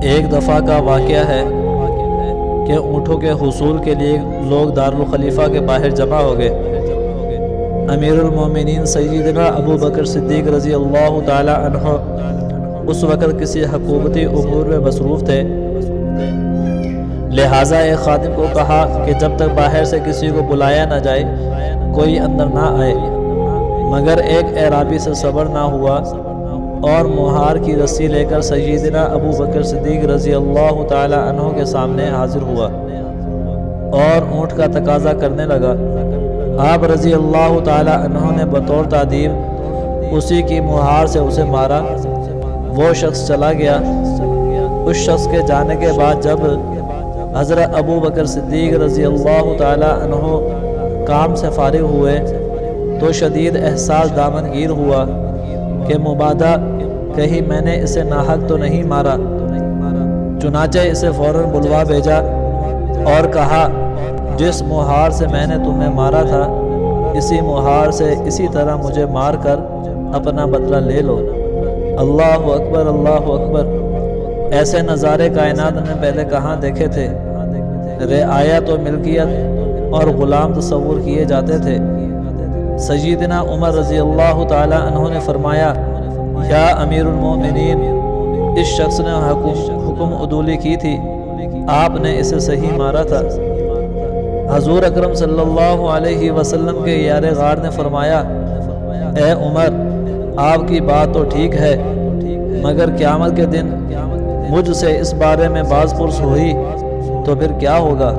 ایک دفعہ کا واقعہ ہے کہ اونٹوں کے حصول کے لیے لوگ دارالخلیفہ کے باہر جمع ہو گئے۔ امیر المومنین سیدنا ابو بکر صدیق رضی اللہ تعالی عنہ اس وقت کسی حکومتی امور میں مصروف تھے، لہٰذا ایک خادم کو کہا کہ جب تک باہر سے کسی کو بلایا نہ جائے کوئی اندر نہ آئے، مگر ایک اعرابی سے صبر نہ ہوا اور مہار کی رسی لے کر سیدنا ابو بکر صدیق رضی اللہ تعالی عنہ کے سامنے حاضر ہوا اور اونٹ کا تقاضا کرنے لگا۔ آپ رضی اللہ تعالی عنہ نے بطور تعظیم اسی کی مہار سے اسے مارا۔ وہ شخص چلا گیا۔ اس شخص کے جانے کے بعد جب حضرت ابو بکر صدیق رضی اللہ تعالی عنہ کام سے فارغ ہوئے تو شدید احساس دامن گیر ہوا کہ مبادا کہیں میں نے اسے ناحق تو نہیں مارا۔ چنانچہ اسے فوراً بلوا بھیجا اور کہا، جس مہار سے میں نے تمہیں مارا تھا اسی مہار سے اسی طرح مجھے مار کر اپنا بدلہ لے لو۔ اللہ اکبر، اللہ اکبر۔ ایسے نظارے کائنات نے پہلے کہاں دیکھے تھے؟ رعایت و ملکیت اور غلام تصور کیے جاتے تھے۔ سیدنا عمر رضی اللہ تعالی عنہ نے فرمایا، یا امیر المومنین، اس شخص نے حکم عدولی کی تھی، آپ نے اسے صحیح مارا تھا۔ حضور اکرم صلی اللہ علیہ وسلم کے یار غار نے فرمایا، اے عمر، آپ کی بات تو ٹھیک ہے، مگر قیامت کے دن مجھ سے اس بارے میں باز پرس ہوئی تو پھر کیا ہوگا؟